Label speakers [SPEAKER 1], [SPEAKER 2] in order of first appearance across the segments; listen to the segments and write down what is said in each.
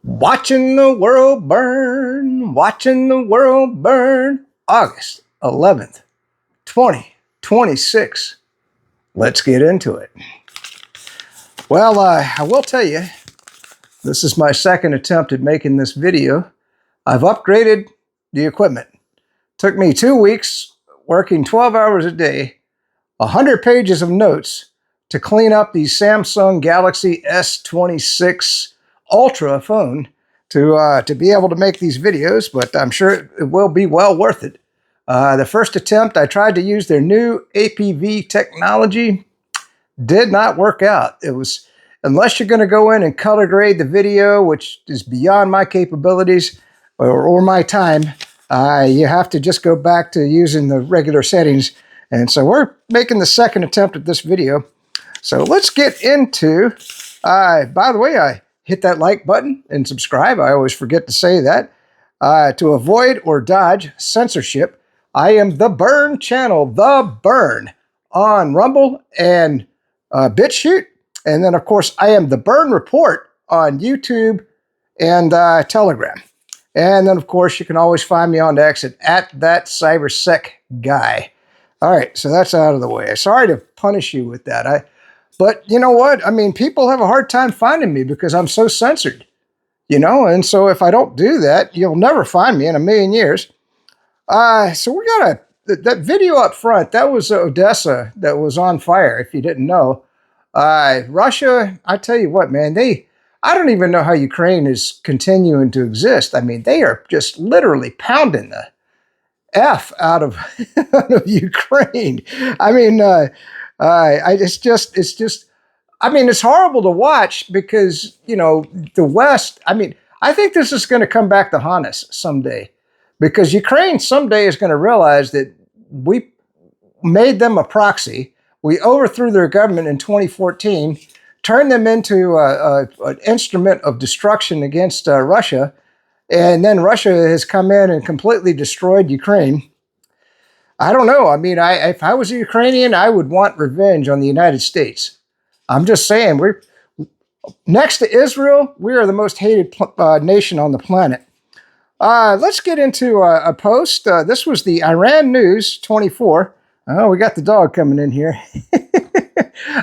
[SPEAKER 1] Watching the world burn, watching the world burn. August 11th, 2026. Let's get into it. Well, I will tell you, this is my second attempt at making this video. I've upgraded the equipment. Took me 2 weeks, working 12 hours a day, 100 pages of notes to clean up the Samsung Galaxy S26 Ultra phone to be able to make these videos, but I'm sure it will be well worth it. The first attempt, I tried to use their new APV technology. Did not work out. It was, unless you're going to go in and color grade the video, which is beyond my capabilities or my time, you have to just go back to using the regular settings. And so we're making the second attempt at this video. So let's get into, by the way, I hit that like button and subscribe. I always forget to say that. To avoid or dodge censorship, I am The Burn Channel, The Burn, on Rumble and BitChute. And then, of course, I am The Burn Report on YouTube and Telegram. And then, of course, you can always find me on X at that cybersec guy. All right, so that's out of the way. Sorry to punish you with that. But you know what? I mean, people have a hard time finding me because I'm so censored, you know? And so if I don't do that, you'll never find me in a million years. So we got that video up front. That was Odessa that was on fire, if you didn't know. Russia, I tell you what, man, I don't even know how Ukraine is continuing to exist. I mean, they are just literally pounding the F out of, out of Ukraine. I mean, it's just, I mean, it's horrible to watch because, you know, the West, I mean, I think this is going to come back to haunt us someday because Ukraine someday is going to realize that we made them a proxy. We overthrew their government in 2014, turned them into an instrument of destruction against Russia. And then Russia has come in and completely destroyed Ukraine. I don't know. I mean, if I was a Ukrainian, I would want revenge on the United States. I'm just saying, we're next to Israel. We are the most hated nation on the planet. Let's get into a post. This was the Iran News 24. Oh, we got the dog coming in here.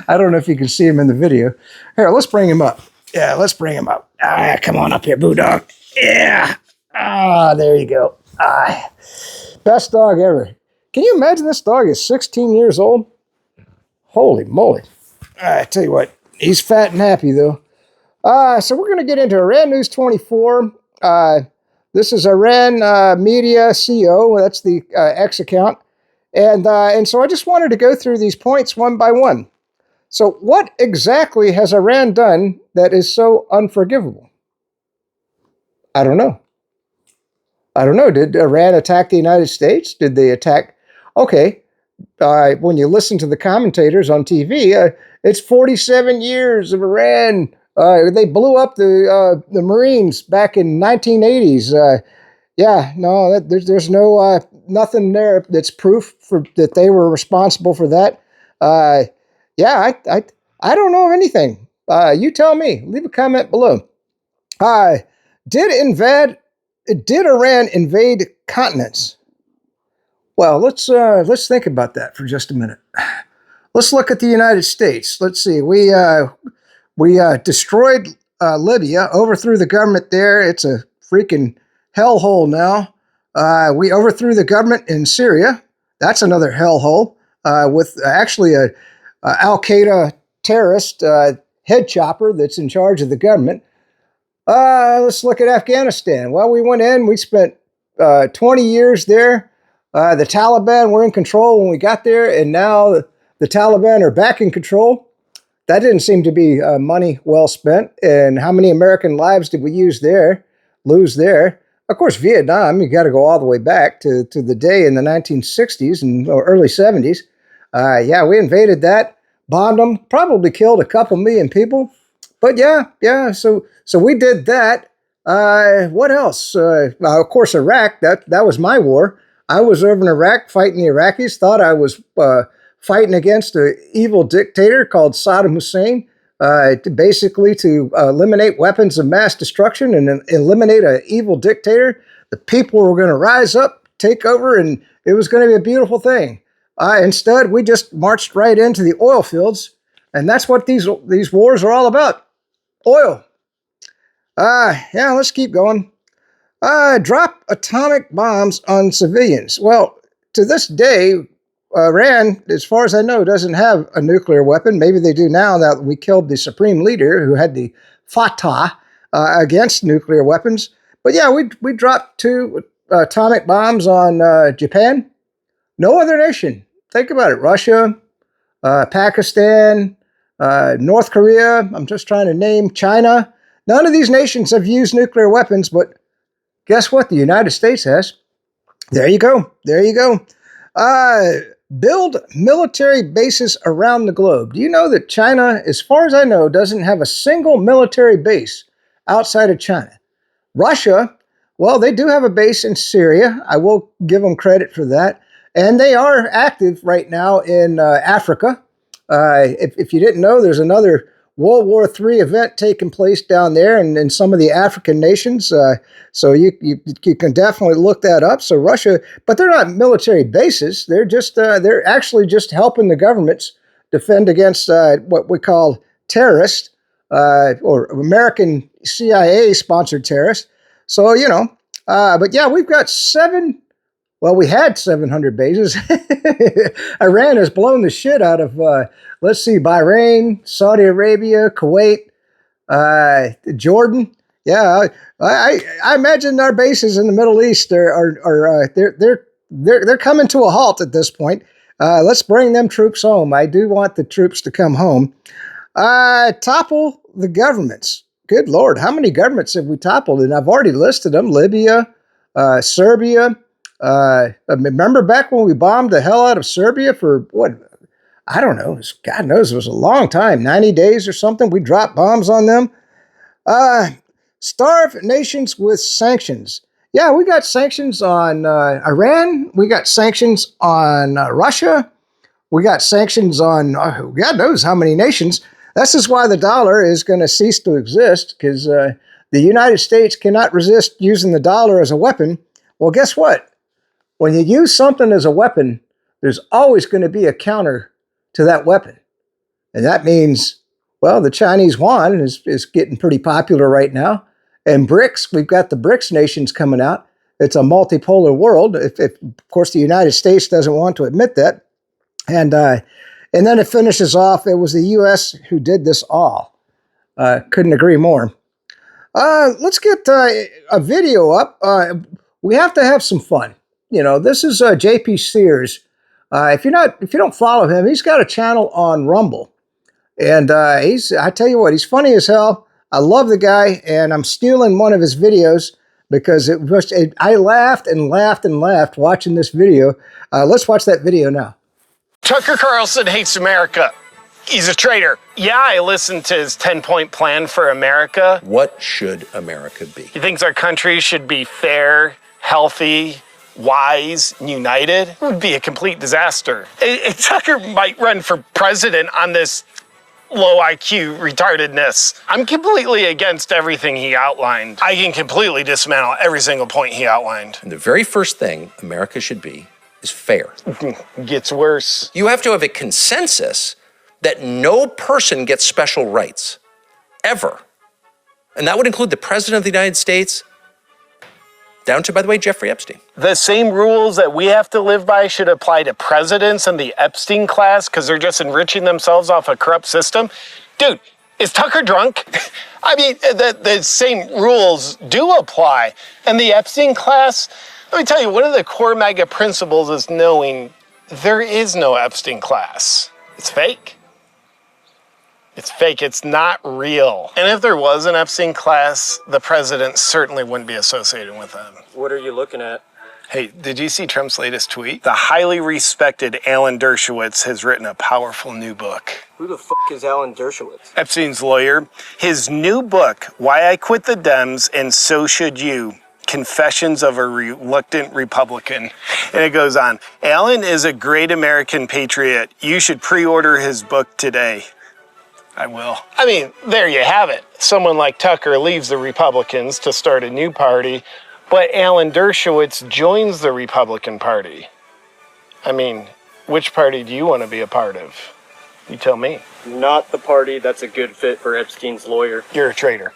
[SPEAKER 1] I don't know if you can see him in the video. Here, let's bring him up. Yeah, let's bring him up. Come on up here, Boo Dog. Yeah. There you go. Best dog ever. Can you imagine this dog is 16 years old? Holy moly. I tell you what, he's fat and happy, though. So we're going to get into Iran News 24. This is Iran Media CO. That's the X account. And so I just wanted to go through these points one by one. So what exactly has Iran done that is so unforgivable? I don't know. Did Iran attack the United States? Did they attack? Okay. When you listen to the commentators on TV, it's 47 years of Iran. They blew up the Marines back in 1980s. Yeah, no, there's no nothing there that's proof that they were responsible for that. Yeah, I don't know of anything. You tell me. Leave a comment below. Did Iran invade continents? Well, let's think about that for just a minute. Let's look at the United States. Let's see. We destroyed Libya, overthrew the government there. It's a freaking hellhole now. We overthrew the government in Syria. That's another hellhole with actually a Al-Qaeda terrorist head chopper that's in charge of the government. Let's look at Afghanistan. Well, we went in. We spent 20 years there. The Taliban were in control when we got there, and now the Taliban are back in control. that didn't seem to be money well spent. And how many American lives did we lose there? Of course, Vietnam, you got to go all the way back to the day in the 1960s and or early 70s. Yeah, we invaded that, bombed them, probably killed a couple million people. But yeah, so we did that. What else? Of course, Iraq, that was my war. I was over in Iraq fighting the Iraqis, thought I was fighting against an evil dictator called Saddam Hussein, basically to eliminate weapons of mass destruction and eliminate an evil dictator. The people were going to rise up, take over, and it was going to be a beautiful thing. Instead, we just marched right into the oil fields, and that's what these wars are all about. Oil. Yeah, let's keep going. Drop atomic bombs on civilians. Well, to this day, Iran, as far as I know, doesn't have a nuclear weapon. Maybe they do now that we killed the supreme leader who had the Fatah against nuclear weapons. But yeah, we dropped 2 atomic bombs on Japan. No other nation. Think about it. Russia, Pakistan, North Korea. I'm just trying to name China. None of these nations have used nuclear weapons, but guess what? The United States has. There you go. Build military bases around the globe. Do you know that China, as far as I know, doesn't have a single military base outside of China? Russia, well, they do have a base in Syria. I will give them credit for that. And they are active right now in Africa. If you didn't know, there's another World War III event taking place down there in some of the African nations. So you can definitely look that up. So Russia, but they're not military bases. They're just they're actually just helping the governments defend against what we call terrorists or American CIA-sponsored terrorists. So, but yeah, we've got we had 700 bases. Iran has blown the shit out of, let's see, Bahrain, Saudi Arabia, Kuwait, Jordan. Yeah, I imagine our bases in the Middle East they're coming to a halt at this point. Let's bring them troops home. I do want the troops to come home. Topple the governments. Good Lord, how many governments have we toppled? And I've already listed them: Libya, Serbia. Remember back when we bombed the hell out of Serbia for what? I don't know. God knows it was a long time, 90 days or something. We dropped bombs on them. Starve nations with sanctions. Yeah, we got sanctions on Iran. We got sanctions on Russia. We got sanctions on God knows how many nations. This is why the dollar is going to cease to exist, because the United States cannot resist using the dollar as a weapon. Well, guess what? When you use something as a weapon, there's always going to be a counter to that weapon. And that means, well, the Chinese yuan is getting pretty popular right now. And BRICS, we've got the BRICS nations coming out. It's a multipolar world. If of course, the United States doesn't want to admit that. And then it finishes off, it was the U.S. who did this all. Couldn't agree more. Let's get a video up. We have to have some fun. This is JP Sears. If you don't follow him, he's got a channel on Rumble, and I tell you what, he's funny as hell. I love the guy, and I'm stealing one of his videos because I laughed and laughed and laughed watching this video. Let's watch that video now.
[SPEAKER 2] Tucker Carlson hates America. He's a traitor. Yeah, I listened to his 10-point plan for America.
[SPEAKER 3] What should America be?
[SPEAKER 2] He thinks our country should be fair, healthy, wise, and united. It would be a complete disaster. Tucker might run for president on this low IQ retardedness. I'm completely against everything he outlined. I can completely dismantle every single point he outlined.
[SPEAKER 3] And the very first thing America should be is fair.
[SPEAKER 2] Gets worse.
[SPEAKER 3] You have to have a consensus that no person gets special rights, ever. And that would include the President of the United States, down to, by the way, Jeffrey Epstein.
[SPEAKER 2] The same rules that we have to live by should apply to presidents and the Epstein class because they're just enriching themselves off a corrupt system. Dude, is Tucker drunk? I mean, the same rules do apply. And the Epstein class, let me tell you, one of the core MAGA principles is knowing there is no Epstein class. It's fake. It's fake. It's not real. And if there was an Epstein class, the president certainly wouldn't be associated with them.
[SPEAKER 4] What are you looking at?
[SPEAKER 2] Hey, did you see Trump's latest tweet? The highly respected Alan Dershowitz has written a powerful new book.
[SPEAKER 4] Who the fuck is Alan Dershowitz?
[SPEAKER 2] Epstein's lawyer. His new book, Why I Quit the Dems and So Should You, Confessions of a Reluctant Republican. And it goes on. Alan is a great American patriot. You should pre-order his book today. I will. I mean, there you have it. Someone like Tucker leaves the Republicans to start a new party, but Alan Dershowitz joins the Republican Party. I mean, which party do you want to be a part of? You tell me.
[SPEAKER 4] Not the party that's a good fit for Epstein's lawyer.
[SPEAKER 2] You're a traitor.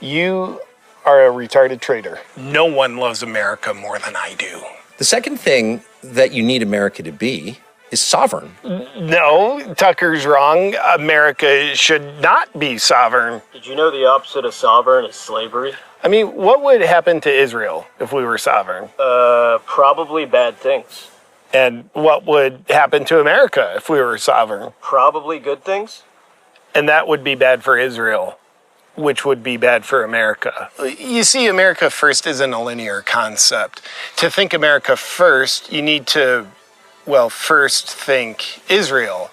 [SPEAKER 2] You are a retarded traitor. No one loves America more than I do.
[SPEAKER 3] The second thing that you need America to be is sovereign.
[SPEAKER 2] No, Tucker's wrong. America should not be sovereign.
[SPEAKER 4] Did you know the opposite of sovereign is slavery?
[SPEAKER 2] I mean, what would happen to Israel if we were sovereign?
[SPEAKER 4] Probably bad things.
[SPEAKER 2] And what would happen to America if we were sovereign?
[SPEAKER 4] Probably good things.
[SPEAKER 2] And that would be bad for Israel, which would be bad for America. You see, America first isn't a linear concept. To think America first, you need to, well, first think Israel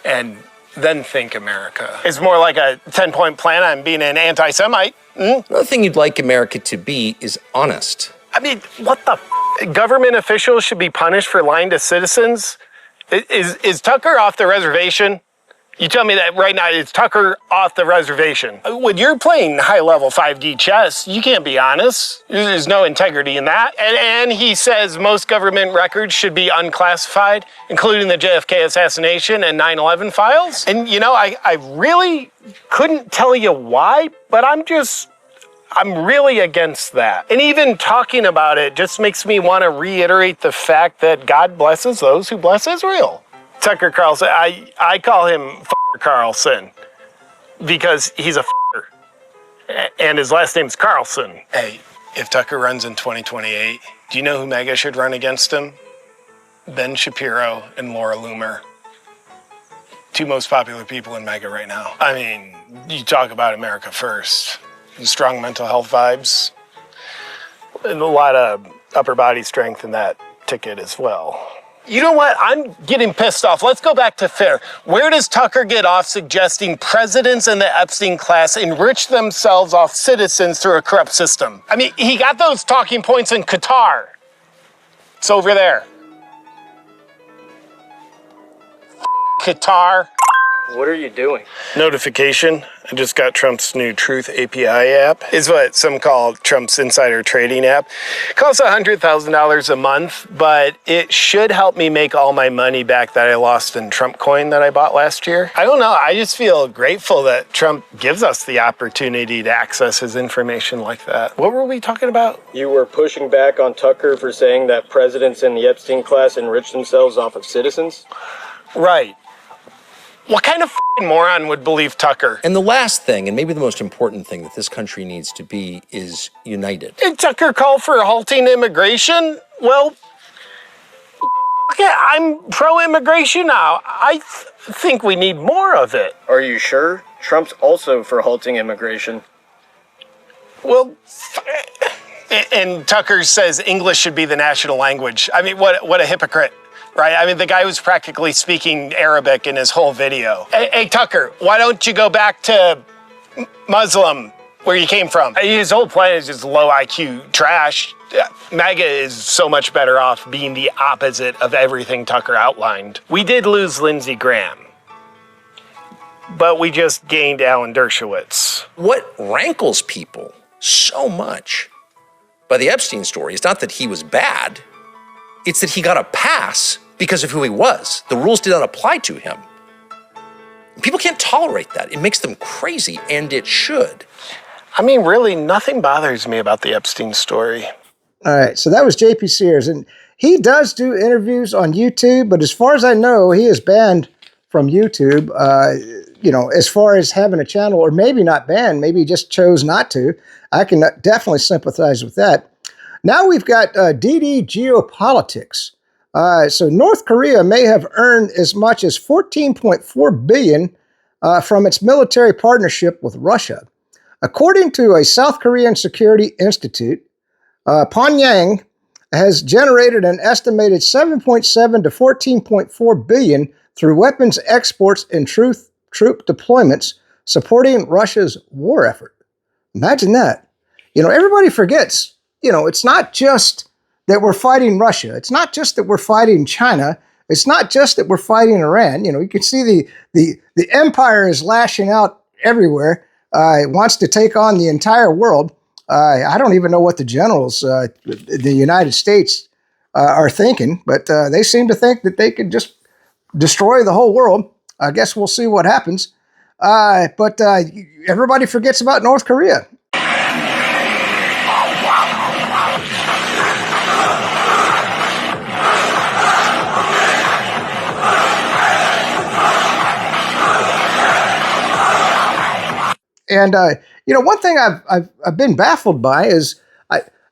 [SPEAKER 2] and then think America. It's more like a 10-point plan on being an anti-Semite.
[SPEAKER 3] Another thing you'd like America to be is honest.
[SPEAKER 2] I mean, what the government officials should be punished for lying to citizens? Is Tucker off the reservation? You tell me that right now, is Tucker off the reservation? When you're playing high-level 5D chess, you can't be honest. There's no integrity in that. And he says most government records should be unclassified, including the JFK assassination and 9/11 files. And, you know, I really couldn't tell you why, but I'm really against that. And even talking about it just makes me want to reiterate the fact that God blesses those who bless Israel. Tucker Carlson, I call him F***er Carlson because he's a f***er. And his last name's Carlson. Hey, if Tucker runs in 2028, do you know who MAGA should run against him? Ben Shapiro and Laura Loomer. Two most popular people in MAGA right now. I mean, you talk about America first. Strong mental health vibes. And a lot of upper body strength in that ticket as well. You know what? I'm getting pissed off. Let's go back to fair. Where does Tucker get off suggesting presidents in the Epstein class enrich themselves off citizens through a corrupt system? I mean, he got those talking points in Qatar. It's over there. Qatar.
[SPEAKER 4] What are you doing?
[SPEAKER 2] Notification. I just got Trump's new Truth API app. It's what some call Trump's insider trading app. It costs $100,000 a month, but it should help me make all my money back that I lost in Trump coin that I bought last year. I don't know. I just feel grateful that Trump gives us the opportunity to access his information like that. What were we talking about?
[SPEAKER 4] You were pushing back on Tucker for saying that presidents in the Epstein class enrich themselves off of citizens?
[SPEAKER 2] Right. What kind of f***ing moron would believe Tucker?
[SPEAKER 3] And the last thing, and maybe the most important thing that this country needs to be, is united.
[SPEAKER 2] Did Tucker call for halting immigration? Well, I'm pro-immigration now. I think we need more of it.
[SPEAKER 4] Are you sure? Trump's also for halting immigration.
[SPEAKER 2] Well, and Tucker says English should be the national language. I mean, what a hypocrite. Right? I mean, the guy was practically speaking Arabic in his whole video. Hey, Tucker, why don't you go back to Muslim, where you came from? His whole plan is just low IQ trash. MAGA is so much better off being the opposite of everything Tucker outlined. We did lose Lindsey Graham, but we just gained Alan Dershowitz.
[SPEAKER 3] What rankles people so much by the Epstein story is not that he was bad, it's that he got a pass because of who he was. The rules did not apply to him. People can't tolerate that. It makes them crazy, and it should.
[SPEAKER 2] I mean, really, nothing bothers me about the Epstein story.
[SPEAKER 1] All right, so that was JP Sears, and he does do interviews on YouTube, but as far as I know, he is banned from YouTube. You know, as far as having a channel, or maybe not banned, maybe he just chose not to. I can definitely sympathize with that. Now we've got DD geopolitics. So North Korea may have earned as much as $14.4 billion from its military partnership with Russia. According to a South Korean Security Institute, Pyongyang has generated an estimated 7.7 to 14.4 billion through weapons exports and troop deployments supporting Russia's war effort. Imagine that. Everybody forgets, it's not just that we're fighting Russia. It's not just that we're fighting China. It's not just that we're fighting Iran. You can see the empire is lashing out everywhere. It wants to take on the entire world. I don't even know what the generals, the United States, are thinking, but they seem to think that they could just destroy the whole world. I guess we'll see what happens. But everybody forgets about North Korea. And one thing I've been baffled by is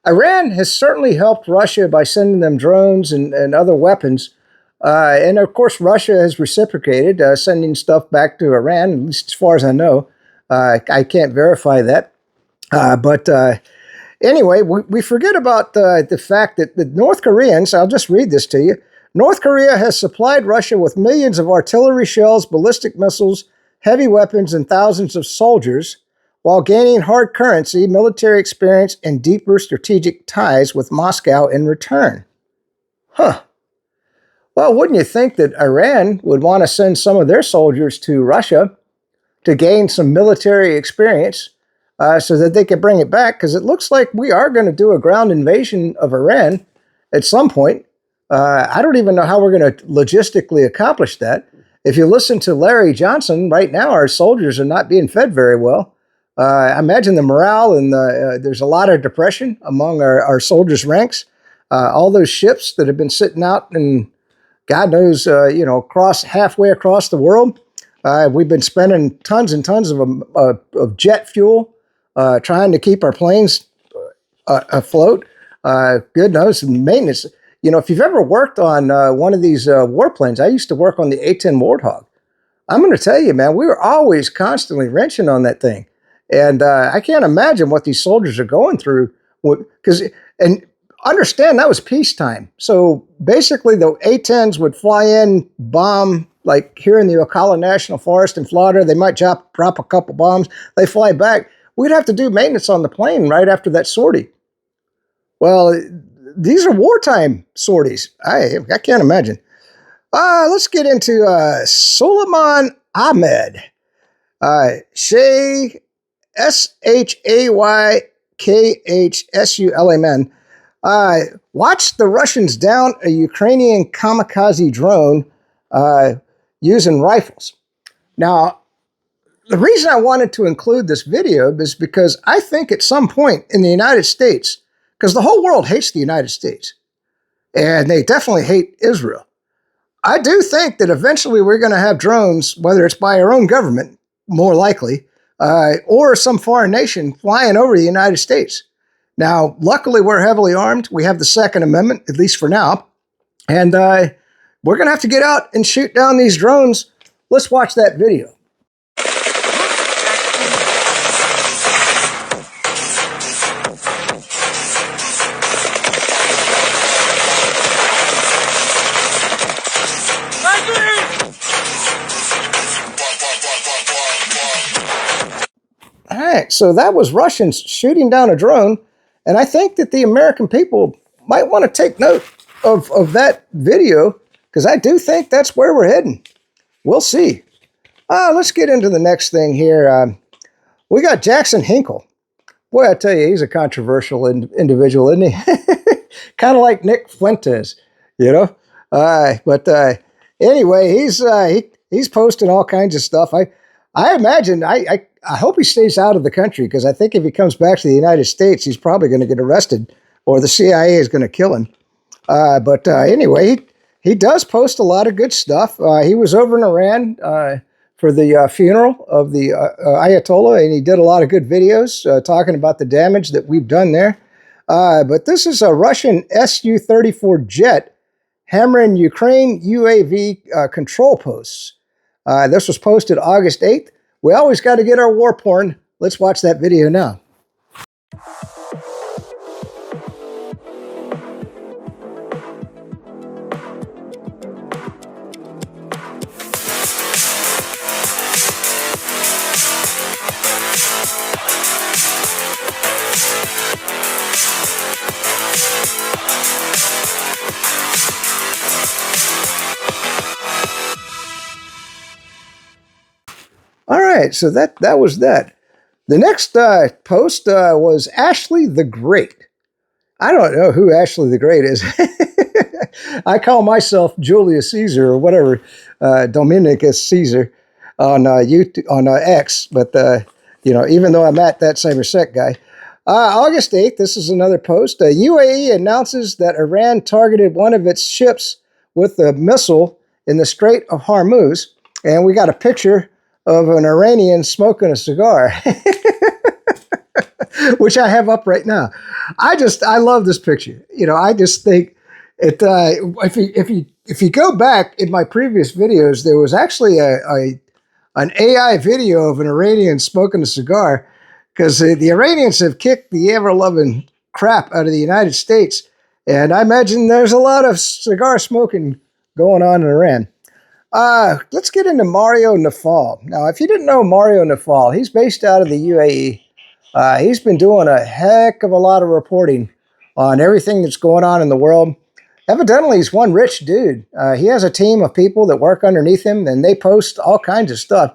[SPEAKER 1] Iran has certainly helped Russia by sending them drones and other weapons. And of course, Russia has reciprocated, sending stuff back to Iran, at least as far as I know. I can't verify that. But anyway, we forget about the fact that the North Koreans, I'll just read this to you. North Korea has supplied Russia with millions of artillery shells, ballistic missiles, heavy weapons, and thousands of soldiers, while gaining hard currency, military experience, and deeper strategic ties with Moscow in return. Huh. Well, wouldn't you think that Iran would want to send some of their soldiers to Russia to gain some military experience so that they could bring it back? Because it looks like we are going to do a ground invasion of Iran at some point. I don't even know how we're going to logistically accomplish that. If you listen to Larry Johnson, right now our soldiers are not being fed very well. I imagine the morale and there's a lot of depression among our soldiers' ranks. All those ships that have been sitting out and God knows, halfway across the world. We've been spending tons and tons of jet fuel trying to keep our planes afloat. Good knows, maintenance. If you've ever worked on one of these warplanes, I used to work on the A-10 Warthog. I'm going to tell you, man, we were always constantly wrenching on that thing. And I can't imagine what these soldiers are going through. And understand, that was peacetime. So basically, the A-10s would fly in, bomb, like here in the Ocala National Forest in Florida. They might drop a couple bombs. They fly back. We'd have to do maintenance on the plane right after that sortie. Well, these are wartime sorties. I can't imagine. Let's get into Suleiman Ahmed. Shaykh-Shaykhsulman. Watched the Russians down a Ukrainian kamikaze drone using rifles. Now, the reason I wanted to include this video is because I think at some point in the United States, because the whole world hates the United States, and they definitely hate Israel. I do think that eventually we're going to have drones, whether it's by our own government, more likely, or some foreign nation flying over the United States. Now, luckily, we're heavily armed. We have the Second Amendment, at least for now. And we're going to have to get out and shoot down these drones. Let's watch that video. All right, so that was Russians shooting down a drone, and I think that the American people might want to take note of that video, because I do think that's where we're heading. We'll see. Let's get into the next thing here. We got Jackson Hinkle. Boy, I tell you, he's a controversial individual, isn't he? Kind of like Nick Fuentes, But anyway, he's posting all kinds of stuff. I imagine, I hope he stays out of the country, because I think if he comes back to the United States, he's probably going to get arrested, or the CIA is going to kill him. But anyway, he does post a lot of good stuff. He was over in Iran for the funeral of the Ayatollah, and he did a lot of good videos talking about the damage that we've done there. But this is a Russian Su-34 jet hammering Ukraine UAV control posts. This was posted August 8th. We always got to get our war porn. Let's watch that video now. All right, so that was that. The next post was Ashley the Great. I don't know who Ashley the Great is. I call myself Julius Caesar or whatever, Dominicus Caesar on YouTube, on X. But even though I'm at that cybersec guy. August 8th, this is another post. UAE announces that Iran targeted one of its ships with a missile in the Strait of Hormuz, and we got a picture of an Iranian smoking a cigar, which I have up right now. I love this picture. I just think it. If you go back in my previous videos, there was actually an AI video of an Iranian smoking a cigar, because the Iranians have kicked the ever-loving crap out of the United States, and I imagine there's a lot of cigar smoking going on in Iran. Let's get into Mario Nawfal. Now, if you didn't know Mario Nawfal, he's based out of the UAE. He's been doing a heck of a lot of reporting on everything that's going on in the world. Evidently, he's one rich dude. He has a team of people that work underneath him, and they post all kinds of stuff.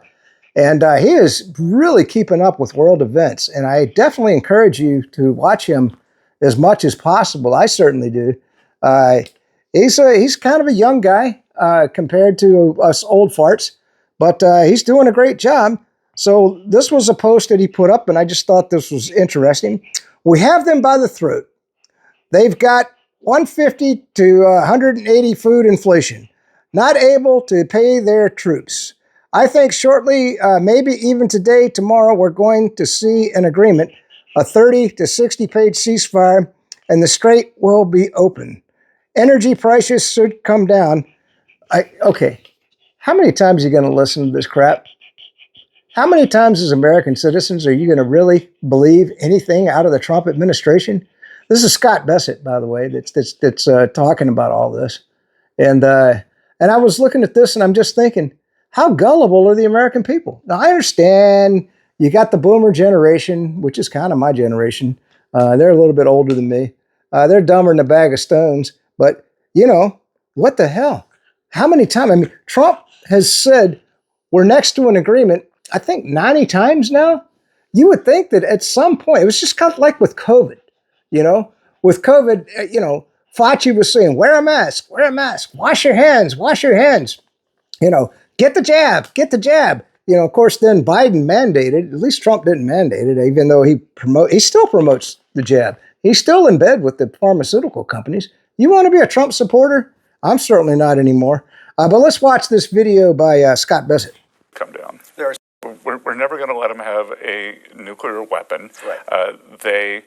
[SPEAKER 1] And he is really keeping up with world events. And I definitely encourage you to watch him as much as possible. I certainly do. He's kind of a young guy compared to us old farts, but he's doing a great job. So this was a post that he put up, and I just thought this was interesting. We have them by the throat. They've got 150 to 180 food inflation, not able to pay their troops. I think shortly, maybe even today, tomorrow, we're going to see an agreement, a 30 to 60-page ceasefire, and the strait will be open. Energy prices should come down. Okay, how many times are you going to listen to this crap? How many times as American citizens are you going to really believe anything out of the Trump administration? This is Scott Bessett, by the way, that's talking about all this. And I was looking at this and I'm just thinking, how gullible are the American people? Now, I understand you got the boomer generation, which is kind of my generation. They're a little bit older than me. They're dumber than a bag of stones. But, what the hell? How many times? I mean, Trump has said we're next to an agreement, I think 90 times now. You would think that at some point, it was just kind of like with COVID, With COVID, Fauci was saying, wear a mask, wash your hands, get the jab. Of course, then Biden mandated, at least Trump didn't mandate it, even though he still promotes the jab. He's still in bed with the pharmaceutical companies. You want to be a Trump supporter? I'm certainly not anymore. But let's watch this video by Scott Bessett.
[SPEAKER 5] Come down. We're never going to let them have a nuclear weapon. Right.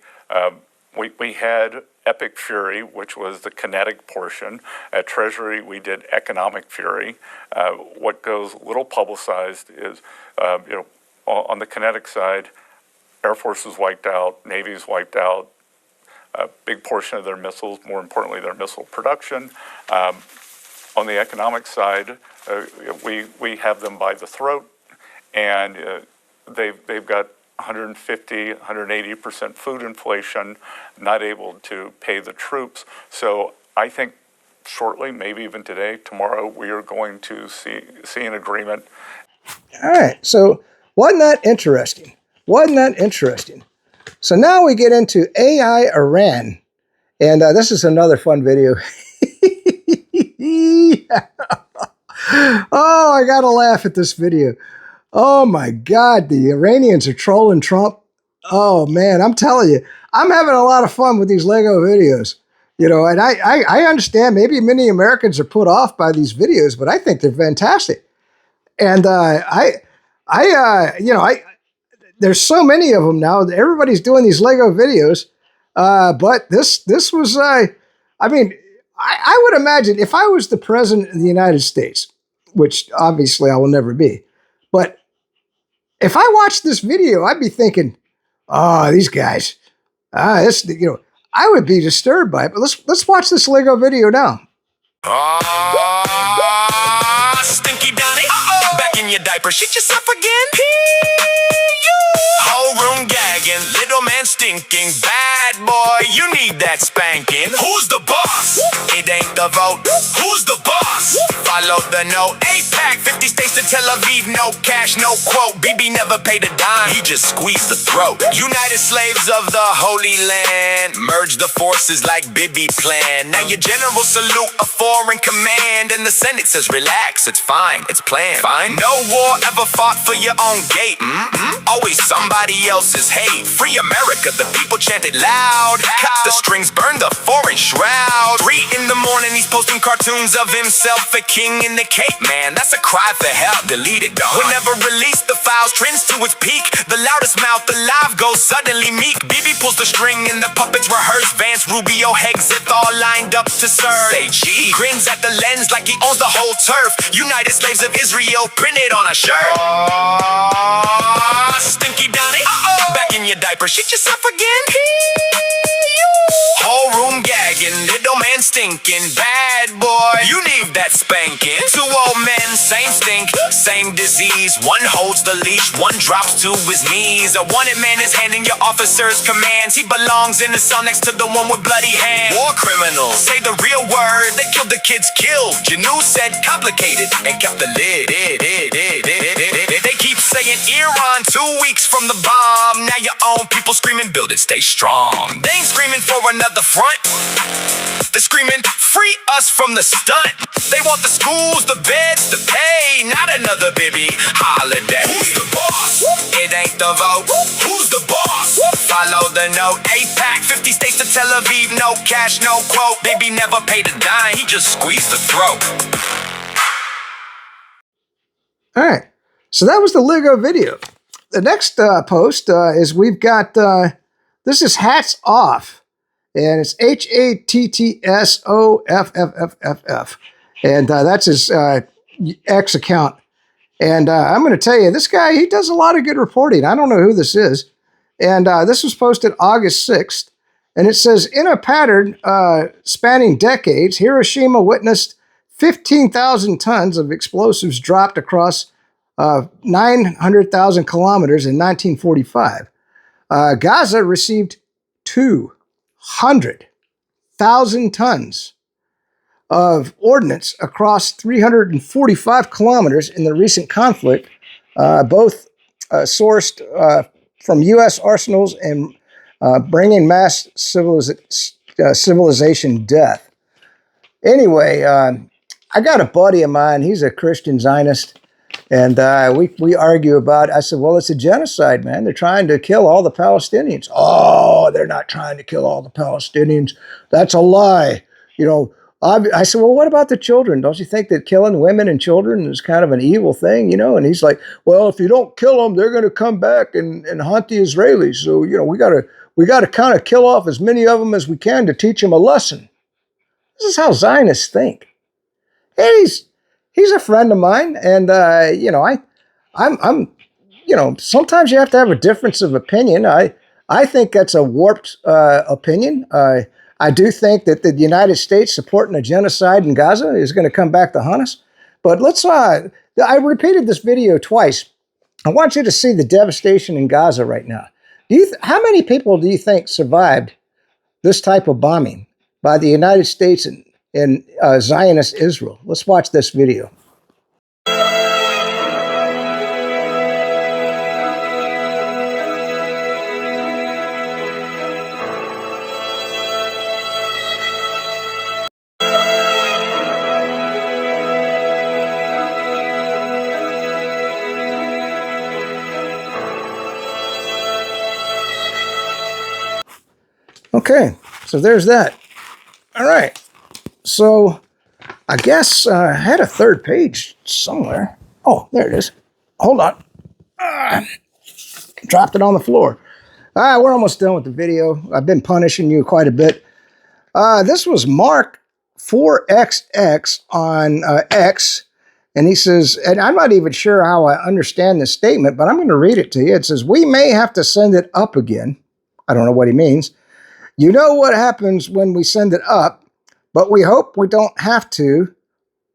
[SPEAKER 5] We had Epic Fury, which was the kinetic portion. At Treasury, we did economic fury. What goes little publicized is, on the kinetic side, Air Force is wiped out, Navy is wiped out, a big portion of their missiles, more importantly, their missile production. On the economic side, we have them by the throat, and they've got 150, 180% food inflation, not able to pay the troops. So I think shortly, maybe even today, tomorrow, we are going to see an agreement.
[SPEAKER 1] All right. So wasn't that interesting? So now we get into AI Iran. And this is another fun video. Oh, I got to laugh at this video. Oh my God, the Iranians are trolling Trump. Oh man, I'm telling you, I'm having a lot of fun with these Lego videos. And I understand maybe many Americans are put off by these videos, but I think they're fantastic. And there's so many of them now. Everybody's doing these Lego videos. But this was, I would imagine if I was the president of the United States which obviously I will never be. But if I watched this video, I'd be thinking, oh, these guys, this, I would be disturbed by it. But let's watch this Lego video now.
[SPEAKER 6] Stinky Donnie, back in your diaper, shit yourself again. Whole room gagging, little man stinking. Bad boy, you need that spanking. Who's the boss? It ain't the vote. Who's the boss? Follow the note. 8-pack, 50 states to Tel Aviv, no cash, no quote. BB never paid a dime, he just squeezed the throat. United slaves of the Holy Land, merge the forces like Bibi planned. Now your general salute a foreign command, and the Senate says relax, it's fine, it's planned. Fine. No war ever fought for your own gate. Always somebody else's hate. Free America, the people chanted loud. Cut the strings, burn the foreign shroud. 3 in the morning, he's posting cartoons of himself, a king in the Cape. Man, that's a cry for help. Delete it, dog. Whenever released, the files trends to its peak. The loudest mouth alive goes suddenly meek. BB pulls the string and the puppets rehearse. Vance, Rubio, Hexit all lined up to serve. Say G grins at the lens like he owns the whole turf. United Slaves of Israel printed on a shirt. Stinky Donnie, back in your diaper, shit yourself again. Whole room gagging, little man stinking. Bad boy, you need that spanking. 2 old men, same stink, same disease. One holds the leash, one drops to his knees. A wanted man is handing your officers commands. He belongs in the cell next to the one with bloody hands. War criminals, say the real word. They killed the kids killed. Janu said complicated and kept the lid. They keep saying Iran 2 weeks from the bomb. Now your own people screaming build it, stay strong. They ain't screaming for another front. They're screaming free us from the stunt. They want the schools, the beds, the pay, not another Bibi holiday. Who's the boss? It ain't the vote. Who's the boss? Follow the note. 8-pack, 50 states to Tel Aviv, no cash, no quote. Bibi never paid a dime, he just squeezed the throat.
[SPEAKER 1] All right. So that was the Lego video. The next post is we've got, this is Hats Off. And it's HATTSOFFFFF. And that's his X account. And I'm going to tell you, this guy, he does a lot of good reporting. I don't know who this is. And this was posted August 6th. And it says, in a pattern spanning decades, Hiroshima witnessed 15,000 tons of explosives dropped across 900,000 kilometers in 1945. Gaza received 200,000 tons of ordnance across 345 kilometers in the recent conflict, both sourced from U.S. arsenals and bringing mass civilization death. Anyway, I got a buddy of mine. He's a Christian Zionist. And we argue about, I said, well, it's a genocide, man. They're trying to kill all the Palestinians. Oh, they're not trying to kill all the Palestinians. That's a lie. I said, well, what about the children? Don't you think that killing women and children is kind of an evil thing, And he's like, well, if you don't kill them, they're going to come back and hunt the Israelis. So, we got to kind of kill off as many of them as we can to teach them a lesson. This is how Zionists think. Hey, he's a friend of mine, and I'm sometimes you have to have a difference of opinion. I think that's a warped opinion. I do think that the United States supporting a genocide in Gaza is going to come back to haunt us. But let's. I repeated this video twice. I want you to see the devastation in Gaza right now. How many people do you think survived this type of bombing by the United States in Zionist Israel? Let's watch this video. Okay, so there's that. All right. So I guess I had a third page somewhere. Oh, there it is. Hold on. Dropped it on the floor. All right, we're almost done with the video. I've been punishing you quite a bit. This was Mark 4XX on X, And he says, and I'm not even sure how I understand this statement, but I'm going to read it to you. It says, we may have to send it up again. I don't know what he means. You know what happens when we send it up, but we hope we don't have to.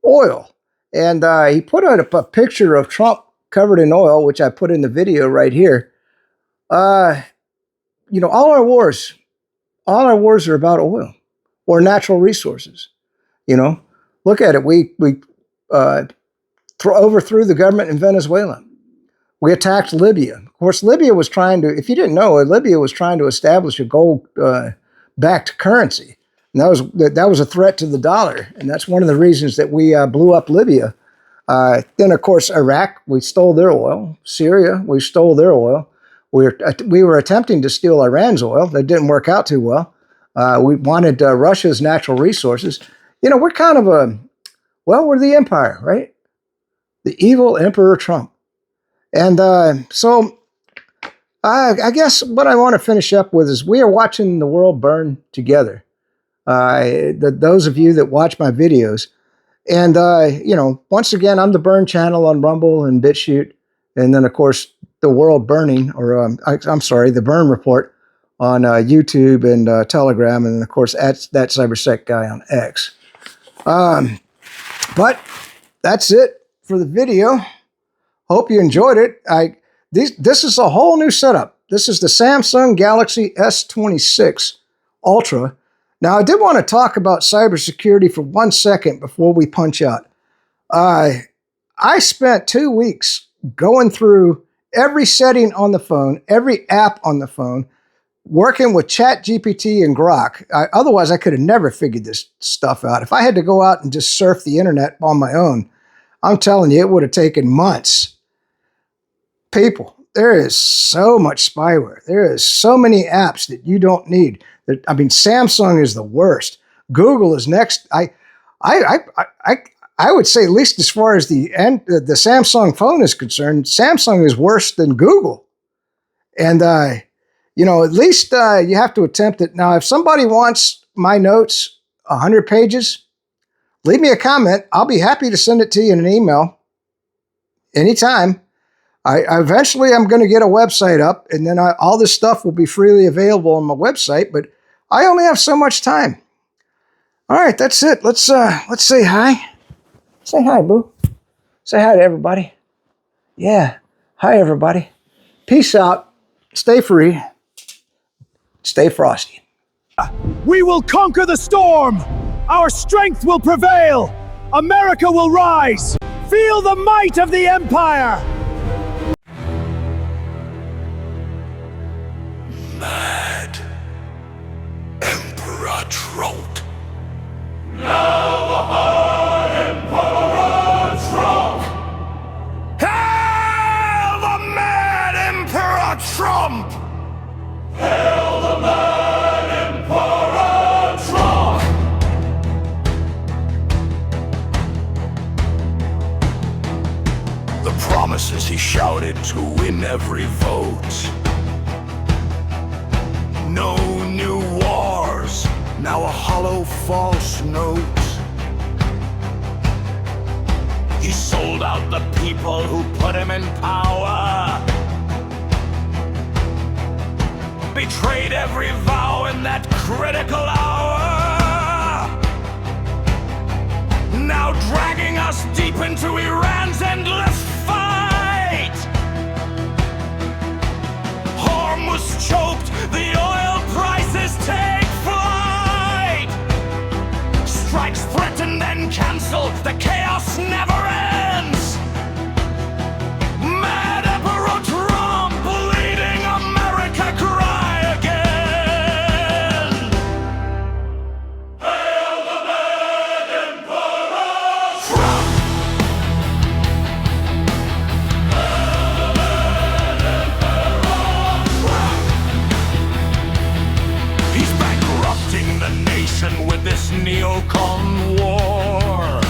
[SPEAKER 1] Oil. And he put up a picture of Trump covered in oil, which I put in the video right here. You know, all our wars are about oil or natural resources. You know, look at it. We overthrew the government in Venezuela. We attacked Libya. Of course, Libya was trying to, if you didn't know, Libya was trying to establish a gold-backed currency. And that was a threat to the dollar. And that's one of the reasons that we blew up Libya. Then, of course, Iraq, we stole their oil. Syria, we stole their oil. We were attempting to steal Iran's oil. That didn't work out too well. We wanted Russia's natural resources. You know, we're kind of we're the empire, right? The evil Emperor Trump. And so I guess what I want to finish up with is we are watching the world burn together. Those of you that watch my videos. And, you know, once again, I'm the Burn channel on Rumble and BitChute. And then, of course, the world burning, or I'm sorry, the Burn Report on YouTube and Telegram. And, of course, at that CyberSec guy on X. But that's it for the video. Hope you enjoyed it. This is a whole new setup. This is the Samsung Galaxy S26 Ultra. Now, I did want to talk about cybersecurity for 1 second before we punch out. I spent 2 weeks going through every setting on the phone, every app on the phone, working with ChatGPT and Grok. Otherwise, I could have never figured this stuff out. If I had to go out and just surf the internet on my own, I'm telling you, it would have taken months. People, there is so much spyware. There is so many apps that you don't need. I mean, Samsung is the worst. Google is next. I would say, at least as far as the Samsung phone is concerned, Samsung is worse than Google. And you know, at least you have to attempt it. Now, if somebody wants my notes, 100 pages, leave me a comment. I'll be happy to send it to you in an email anytime. Eventually, I'm going to get a website up, and then all this stuff will be freely available on my website, but I only have so much time. All right, that's it. Let's say hi. Say hi, boo. Say hi to everybody. Yeah. Hi, everybody. Peace out. Stay free. Stay frosty.
[SPEAKER 7] We will conquer the storm. Our strength will prevail. America will rise. Feel the might of the empire.
[SPEAKER 6] Mad Emperor Trump. Now the high Emperor Trump. Hail the mad Emperor Trump. Hail the mad Emperor Trump. The promises he shouted to win every vote. No new wars, now a hollow false note. He sold out the people who put him in power. Betrayed every vow in that critical hour. Now dragging us deep into Iran's endless fight. Hormuz choked, the oil prices take flight. Strikes threatened then cancelled, the chaos never ends. Mad Emperor Trump leading America cry again. Hail the mad Emperor Trump. Hail the mad Emperor Trump. He's bankrupting the nation with this neocon war.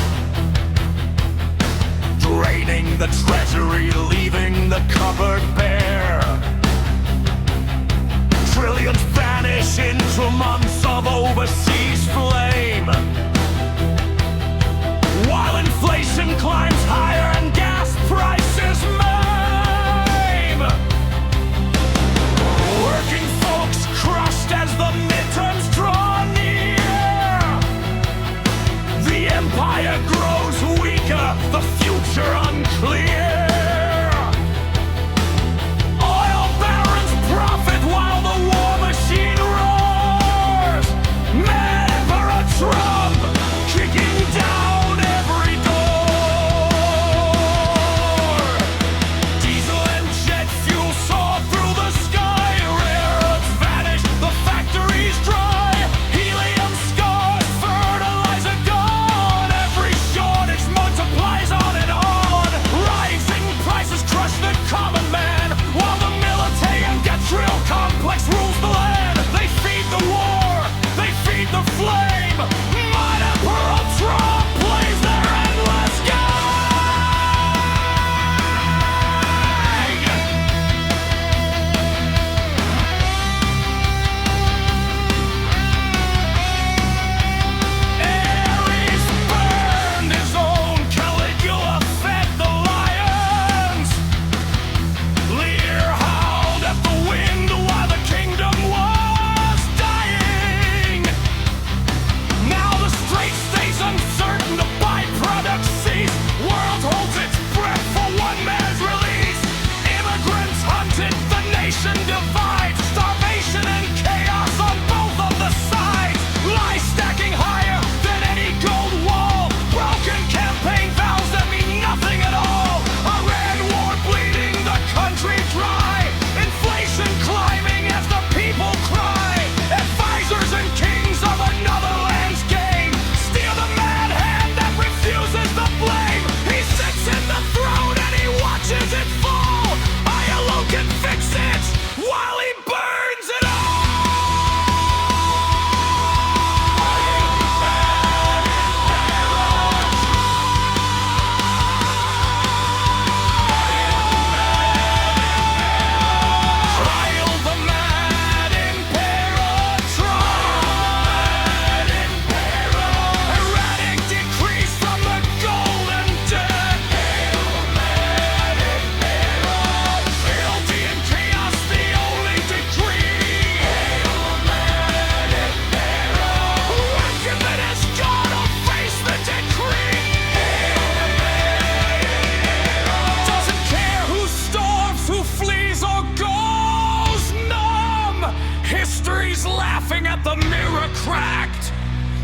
[SPEAKER 6] laughing at the mirror cracked.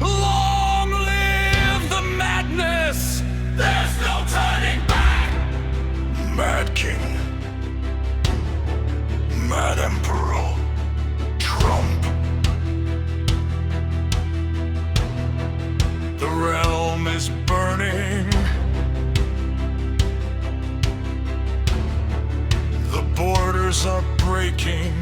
[SPEAKER 6] Long live the madness! There's no turning back! Mad King, Mad Emperor, Trump. The realm is burning. The borders are breaking.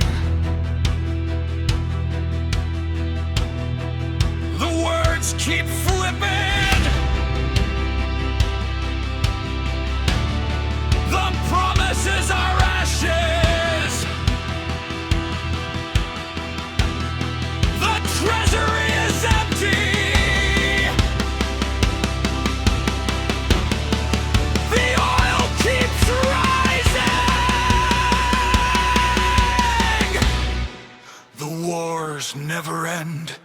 [SPEAKER 6] The words keep flipping. The promises are ashes. The treasury is empty. The oil keeps rising. The wars never end.